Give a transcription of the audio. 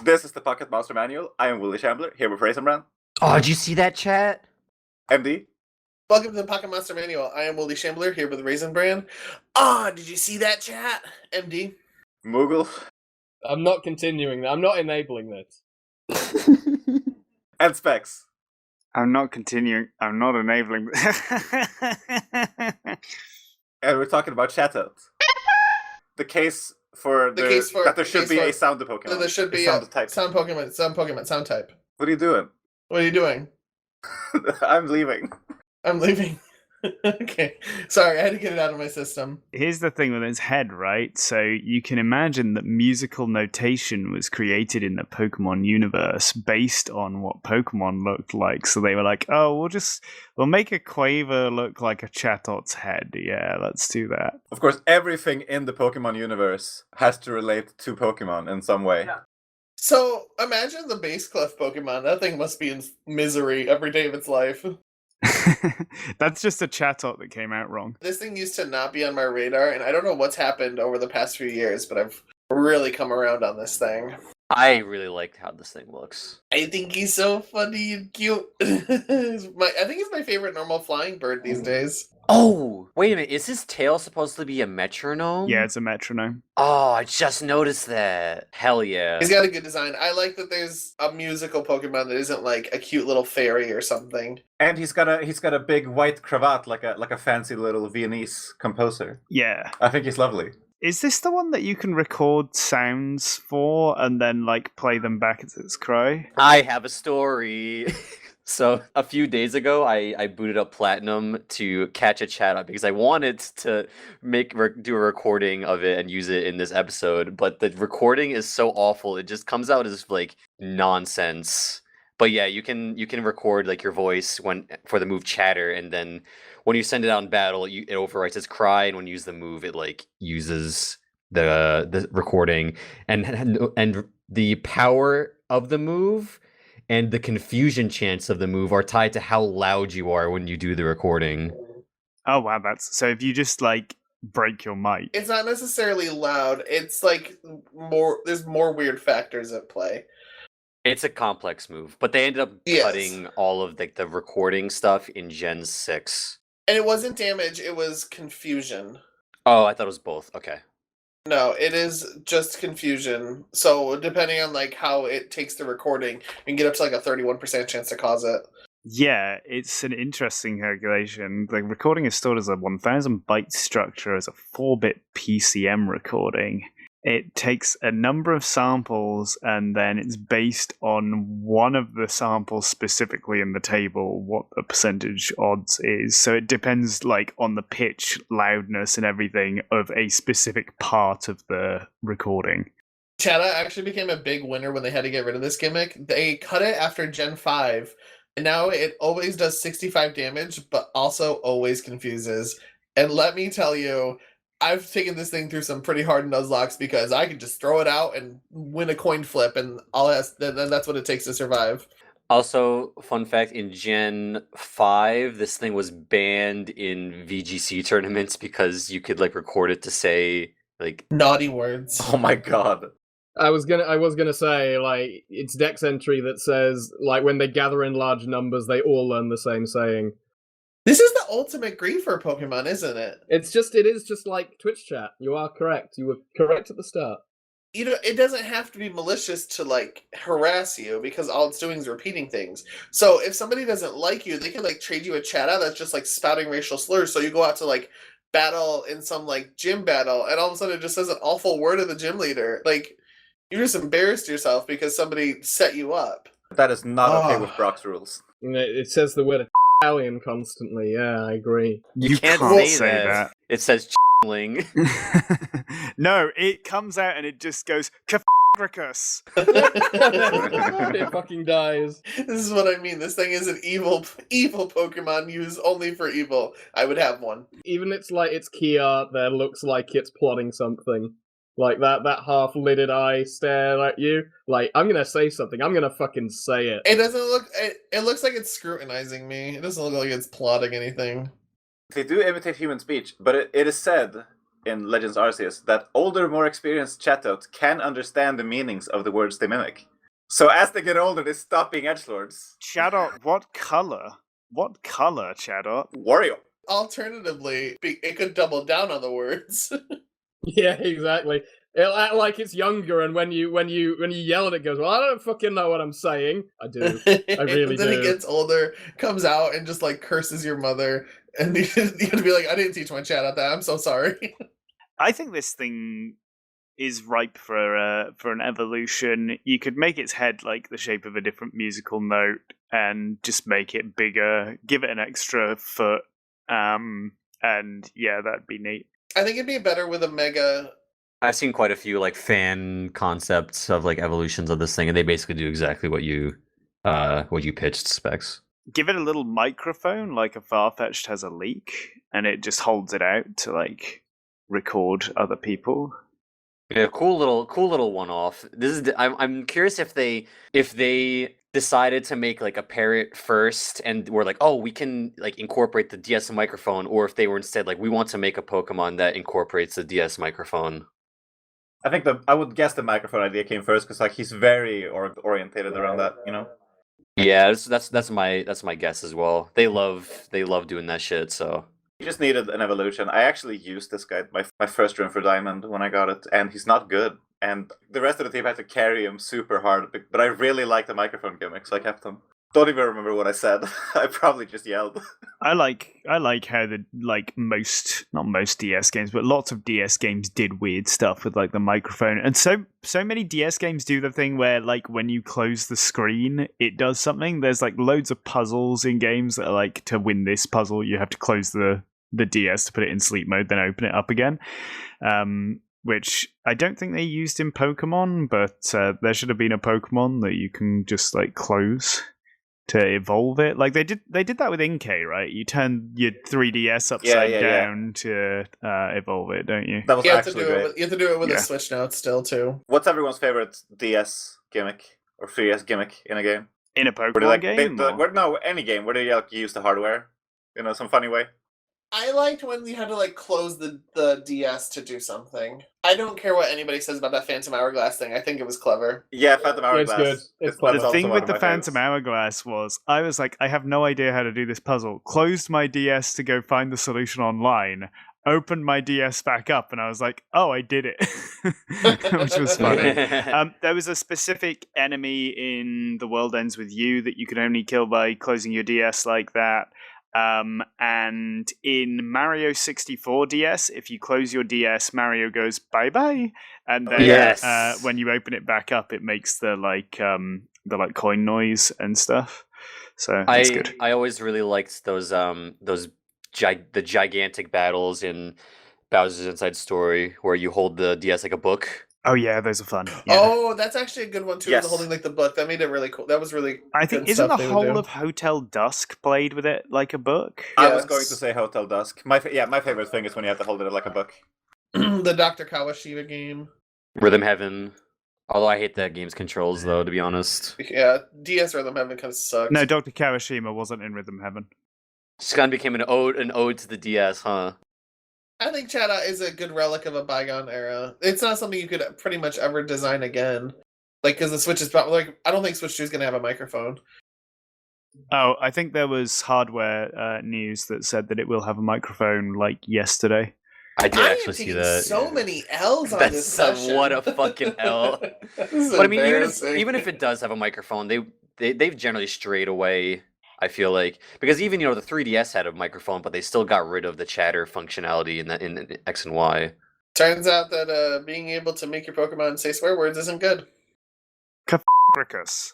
This is the Pocket Monster Manual. I am Willie Shambler, here with Raisin Bran. Oh, did you see that, chat? MD. Welcome to the Pocket Monster Manual. I am Willie Shambler, here with Raisin Bran. Did you see that, chat? MD. Moogle. I'm not continuing that. I'm not enabling this. And Specs. I'm not continuing. I'm not enabling. And we're talking about Chatot. The case for that there should be a sound Pokemon. There should be a sound Pokemon, sound type. What are you doing? What are you doing? I'm leaving. I'm leaving. Okay. Sorry, I had to get it out of my system. Here's the thing with its head, right? So you can imagine that musical notation was created in the Pokemon universe based on what Pokemon looked like. So they were like, oh, we'll make a Quaver look like a Chatot's head. Yeah, let's do that. Of course, everything in the Pokemon universe has to relate to Pokemon in some way. Yeah. So imagine the base clef Pokemon. That thing must be in misery every day of its life. That's just a Chatot that came out wrong. This thing used to not be on my radar, and I don't know what's happened over the past few years, but I've really come around on this thing. I really liked how this thing looks. I think he's so funny and cute. I think he's my favorite normal flying bird these days. Oh, wait a minute. Is his tail supposed to be a metronome? Yeah, it's a metronome. Oh, I just noticed that. Hell yeah. He's got a good design. I like that there's a musical Pokemon that isn't like a cute little fairy or something. And he's got a big white cravat like a fancy little Viennese composer. Yeah. I think he's lovely. Is this the one that you can record sounds for and then like play them back as its cry? I have a story. So a few days ago, I booted up Platinum to catch a Chatot because I wanted to do a recording of it and use it in this episode, but the recording is so awful. It just comes out as like nonsense. But yeah, you can record like your voice for the move Chatter, and then when you send it out in battle, it overwrites its cry, and when you use the move, it like uses the recording and the power of the move and the confusion chance of the move are tied to how loud you are when you do the recording. Oh wow, so if you just like break your mic. It's not necessarily loud. It's like there's more weird factors at play. It's a complex move, but they ended up cutting all of the recording stuff in Gen 6. And it wasn't damage, it was confusion. Oh, I thought it was both. Okay. No, it is just confusion. So depending on like how it takes the recording, you can get up to like a 31% chance to cause it. Yeah, it's an interesting calculation. The recording is stored as a 1000 byte structure as a 4-bit PCM recording. It takes a number of samples and then it's based on one of the samples specifically in the table, what the percentage odds is. So it depends like on the pitch, loudness and everything of a specific part of the recording. Chatot actually became a big winner when they had to get rid of this gimmick. They cut it after Gen 5 and now it always does 65 damage but also always confuses. And let me tell you, I've taken this thing through some pretty hard nuzlocks because I could just throw it out and win a coin flip, and then that's what it takes to survive. Also, fun fact, in Gen 5, this thing was banned in VGC tournaments because you could like record it to say like naughty words. Oh my god. I was gonna say, like, it's Dex entry that says, like, when they gather in large numbers, they all learn the same saying. This is the ultimate griefer Pokemon, isn't it? It is just like Twitch chat. You are correct. You were correct at the start. You know, it doesn't have to be malicious to, like, harass you, because all it's doing is repeating things. So if somebody doesn't like you, they can, like, trade you a Chatot that's just, like, spouting racial slurs, so you go out to, like, battle in some, like, gym battle, and all of a sudden it just says an awful word of the gym leader. Like, you just embarrassed yourself because somebody set you up. That is not okay with Brock's rules. It says the word Italian constantly. Yeah, I agree. You can't say that. It says ling. No, it comes out and it just goes Cafagricus. It fucking dies. This is what I mean. This thing is an evil Pokemon used only for evil. I would have one. Even its key art there looks like it's plotting something. Like that half-lidded eye stare at you. Like, I'm gonna say something. I'm gonna fucking say it. It doesn't look... It looks like it's scrutinizing me. It doesn't look like it's plotting anything. They do imitate human speech, but it is said in Legends Arceus that older, more experienced Chatot can understand the meanings of the words they mimic. So as they get older, they stop being edgelords. Chatot, what color? What color, Chatot? Wario. Alternatively, it could double down on the words. Yeah, exactly. It'll act like it's younger, and when you yell at it, goes, "Well, I don't fucking know what I'm saying." I do. I really then do. he gets older, comes out, and just like curses your mother, and you have to be like, "I didn't teach my chat at that. I'm so sorry." I think this thing is ripe for an evolution. You could make its head like the shape of a different musical note, and just make it bigger. Give it an extra foot, and yeah, that'd be neat. I think it'd be better with a mega. I've seen quite a few like fan concepts of like evolutions of this thing, and they basically do exactly what you pitched, Specs. Give it a little microphone, like a Farfetch'd has a leak, and it just holds it out to like record other people. Yeah, cool little one-off. I'm curious if they decided to make like a parrot first and were like, oh, we can like incorporate the DS microphone, or if they were instead like, we want to make a Pokemon that incorporates the DS microphone. I think I would guess the microphone idea came first because like he's very orientated around that, you know. Yeah, that's my guess as well. They love doing that shit. So he just needed an evolution. I actually used this guy my first run for Diamond when I got it, and he's not good. And the rest of the team had to carry him super hard. But I really liked the microphone gimmick, so I kept him. Don't even remember what I said. I probably just yelled. I like how the like not most DS games, but lots of DS games did weird stuff with like the microphone. And so many DS games do the thing where like when you close the screen, it does something. There's like loads of puzzles in games that are like, to win this puzzle, you have to close the DS to put it in sleep mode, then open it up again. Which I don't think they used in Pokemon, but there should have been a Pokemon that you can just like close to evolve it. Like they did that with Inkay, right? You turn your 3DS upside down to evolve it, don't you? That was You have actually to do great. it. You have to do it with a Switch now. Still too. What's everyone's favorite DS gimmick or 3DS gimmick in a game? In a Pokemon game? No, any game where they like use the hardware, some funny way. I liked when you had to like close the DS to do something. I don't care what anybody says about that Phantom Hourglass thing. I think it was clever. Yeah, Phantom Hourglass. It's good. It's clever. The thing with the Phantom Hourglass was, I was like, I have no idea how to do this puzzle. Closed my DS to go find the solution online. Opened my DS back up, and I was like, oh, I did it. Which was funny. There was a specific enemy in The World Ends With You that you could only kill by closing your DS like that. And in Mario 64 DS, if you close your DS, Mario goes bye-bye, and then when you open it back up, it makes the coin noise and stuff. So that's good. I always really liked those gigantic battles in Bowser's Inside Story where you hold the DS like a book. Oh yeah, those are fun. Yeah. Oh, that's actually a good one too. Yes. Holding like the book, that made it really cool. That was really. I think isn't the whole of Hotel Dusk played with it like a book? Yes. I was going to say Hotel Dusk. My favorite thing is when you have to hold it like a book. The Dr. Kawashima game. Rhythm Heaven. Although I hate that game's controls, though, to be honest. Yeah, DS Rhythm Heaven kind of sucks. No, Dr. Kawashima wasn't in Rhythm Heaven. Just kind of became an ode to the DS, huh? I think Chatot is a good relic of a bygone era. It's not something you could pretty much ever design again. Like, because the Switch is probably I don't think Switch 2 is going to have a microphone. Oh, I think there was hardware news that said that it will have a microphone like yesterday. I did actually see that. So many L's on this session. What a fucking L. But I mean, even if it does have a microphone, they've generally strayed away. I feel like, because even the 3DS had a microphone, but they still got rid of the chatter functionality in X and Y. Turns out that being able to make your Pokemon say swear words isn't good. Capricus.